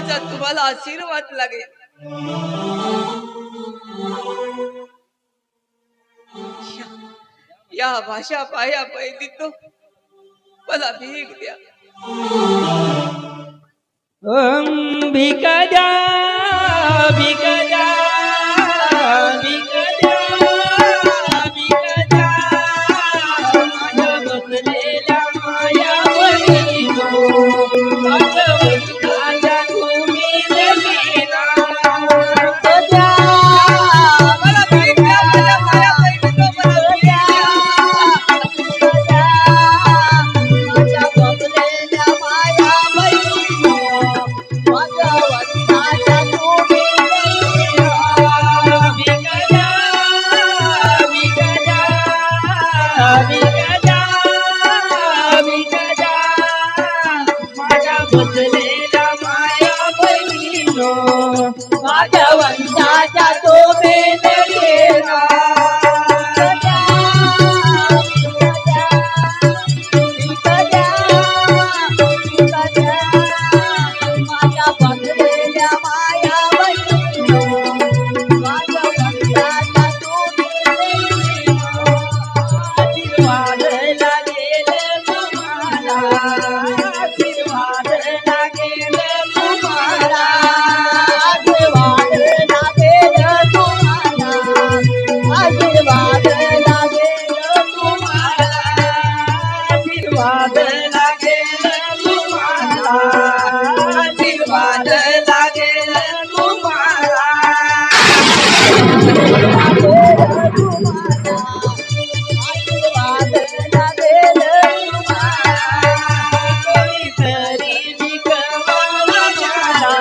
माझा तुम्हाला आशीर्वाद लागेल. या भाषा पाया पहिली तो मला भीक द्या. भीक द्या, भीक द्या, भीक द्या, भीक द्या, माझ्या बसलेल्या माया बहिणो, माझ्या तुम्ही देवीला द्या. मला भीक द्या, माझ्या माया बहिणीनो मला भीक द्या. माझ्या बसलेल्या माया बहिणीनो, माझ्या वंशाच्या तुम्ही देवीला भीक द्या, भीक द्या, भीक द्या, भीक द्या, माझ्या बसलेल्या माया बहिणीनो, माझ्या वंशाच्या तुम्ही देवीला माझ्या बसलेल्या माया बहिणीनो, माझ्या वंशाच्या तुम्ही देवीला आशीर्वाद लागेल तुम्हाला, आशीर्वाद लागेल तुम्हाला, आशीर्वाद लागेल तुम्हाला, आशीर्वाद लागेल तुम्हाला, आशीर्वाद लागेल तुम्हाला, आशीर्वाद लागेल तुम्हाला. आशीर्वाद लागेल कोणीतरी विकवाला झाला,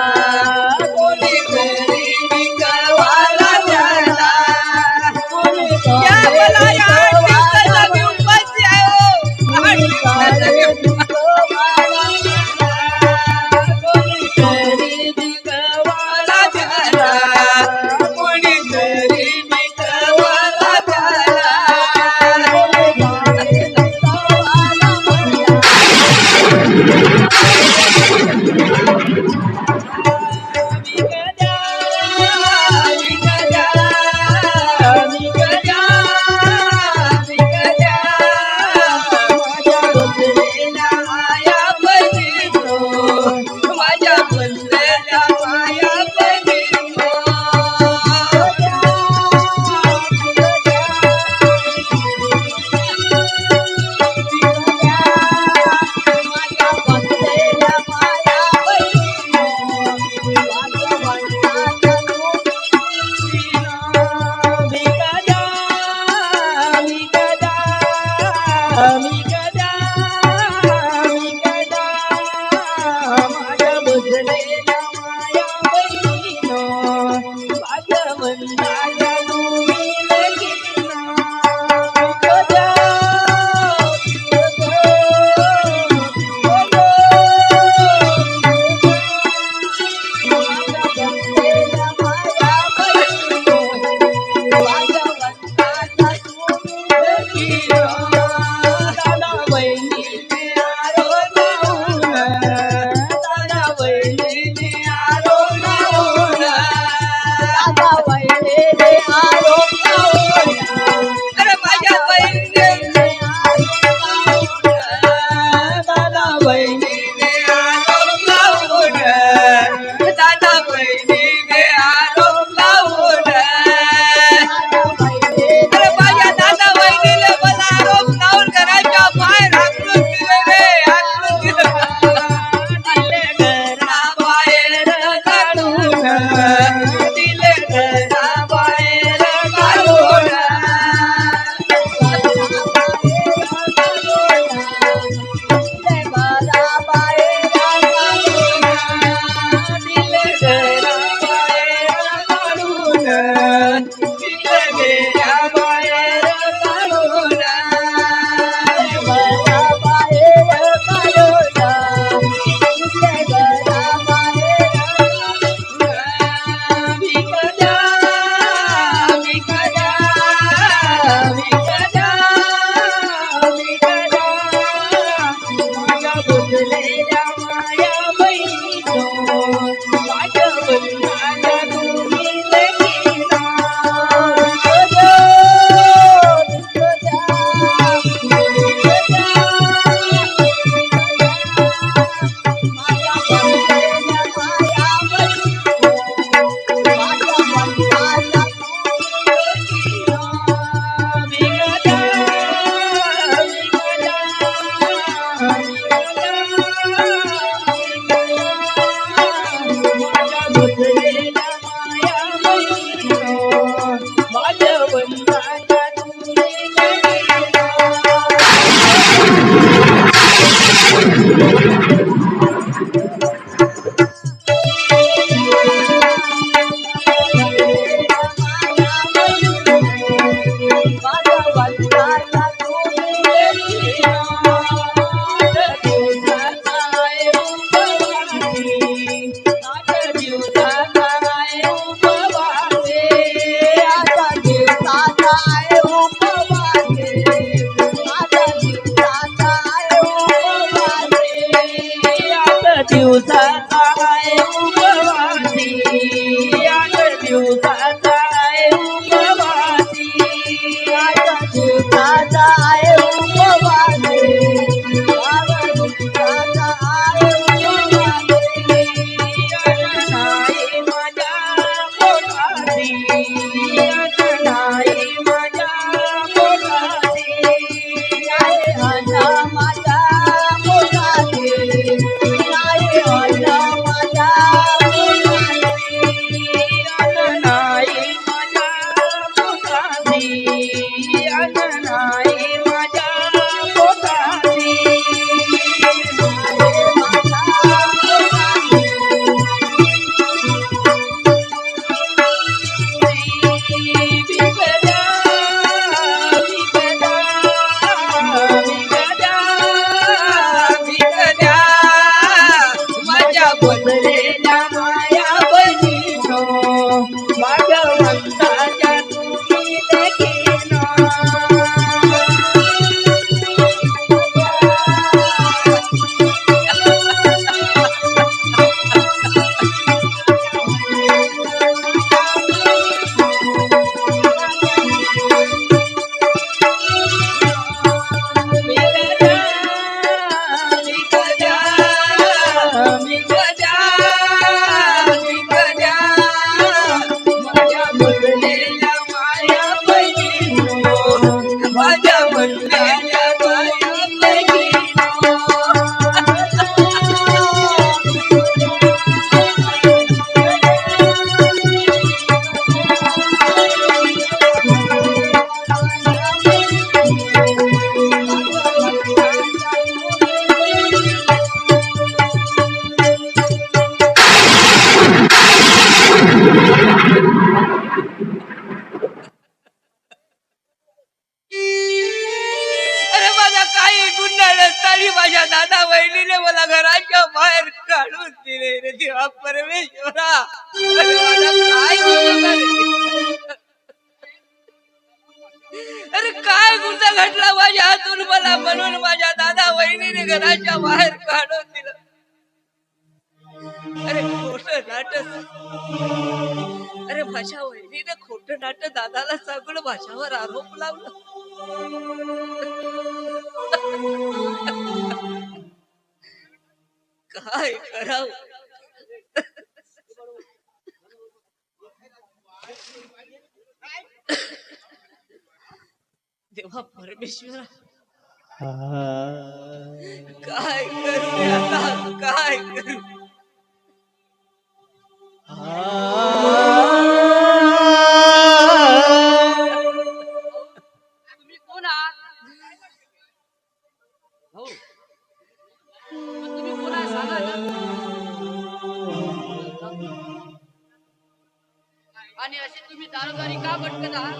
कोणीतरी विकवाला झाला, या मला या 8 दिवसाचा मी उपाशी आहे हो. 8 दिवसाचा मी कोणीतरी विकवाला झाला, कोणीतरी विकवाला झाला. माझ्या बसलेल्या माया बहिणीनो, अरे माझ्या बहिणीने दादा बहिणीने आरोप लावून, दादा बहिणीने आरोप लावून. अरे माझ्या दादा बहिणीने मला आरोप लावून घराच्या बाहेर हाकलून दिले रे, हाकलून दिलं. दिले घराबाहेर काढून, दिले घराबाहेर काढून. बसलेल्या माया बहिणीनो भगवंताच्या तुम्ही लेकीनो. अरे माझा काही गुन्हा नसताना माझ्या दादा वहिनीने मला घराच्या बाहेर काढून दिले रे देवा परमेश्वरा. अरे माझा काय गुन्हा झाला? अरे काय गुन्हा घडला माझ्या हातून मला म्हणून माझ्या दादा वहिनीने घराच्या बाहेर काढून दिलं. अरे खोटं नाटक. अरे माझ्या वहिनीने खोटं नाटक दादाला सांगून माझ्यावर आरोप लावला. काय करावं? देवा परमेश्वरा काय करू रे आता? काय करू? तुम्ही कोण आहात? हो पण तुम्ही कोण आहात सांगा ना. आणि असे तुम्ही दारोदारी का भटकत आहात?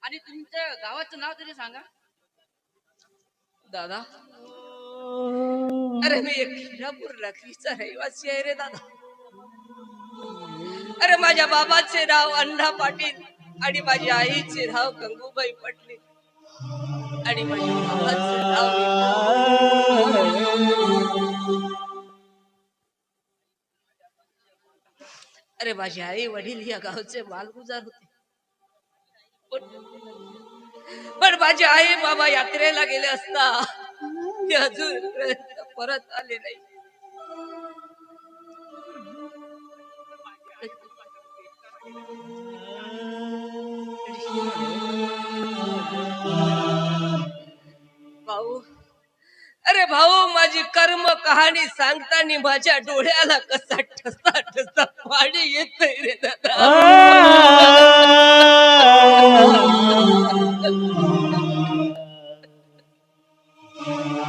आणि तुमच्या गावाचं नाव तरी सांगा. दादा अरे मी एक खिरापूर नगरीचा रहिवासी आहे रे दादा. अरे माझ्या बाबाचे नाव अण्णा पाटील आणि माझ्या आईचे नाव गंगूबाई पाटील आणि माझ्या बाबाचे नाव अरे माझी आई वडील या गावचे मालगुजार होते. पण माझी आई बाबा यात्रेला गेले असता ते अजून परत आले नाही. भाऊ अरे भाऊ माझी कर्म कहाणी सांगताना माझ्या डोळ्याला कसा ठसा ठसा पाणी येत रे दादा.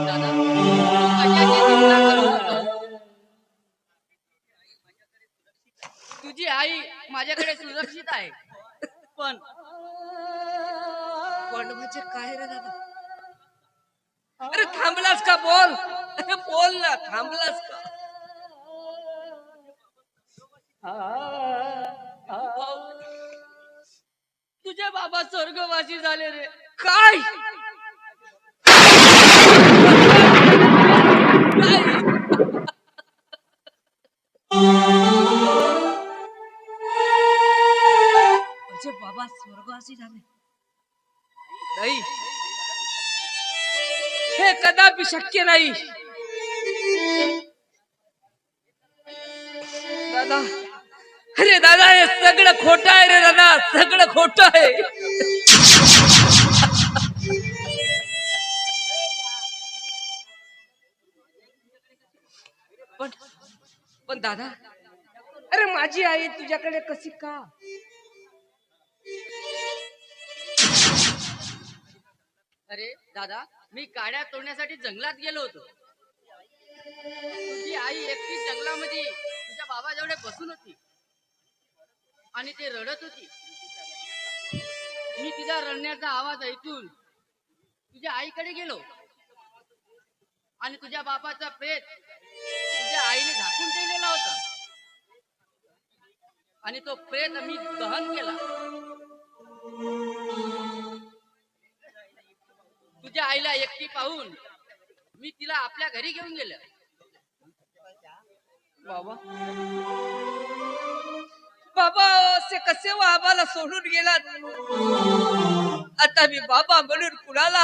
दादा कशाची चिंता करू नका. तुझी आई माझ्याकडे सुरक्षित आहे. पण म्हणजे काय रे दादा? अरे थांबलास का? बोल. अरे बोल ना, थांबलास का? तुझे बाबा स्वर्गवासी झाले रे. काय माझे बाबा स्वर्गवासी झाले? नाही, हे कदापि शक्य नाही दादा. अरे दादा हे सगळं खोटं आहे रे दादा, सगळं खोटं आहे. पण दादा अरे माझी आई तुझ्याकडे कशी का? अरे दादा मी काड्या तोडण्यासाठी जंगलात गेलो होतो. तुझी आई एकटीच जंगलामध्ये तुझ्या बाबाजवळ बसून होती आणि ते रडत होती. मी तिचा रडण्याचा आवाज ऐकून तुझ्या आईकडे गेलो आणि तुझ्या बापाचा प्रेत तुझ्या आईने झाकून ठेवलेला होता आणि तो प्रेत मी दहन केला. तुझ्या आईला एकटी पाहून मी तिला आपल्या घरी घेऊन गेले. बाबा बाबा असे कसे आम्हाला सोडून गेलात. आता मी बाबा म्हणून कुणाला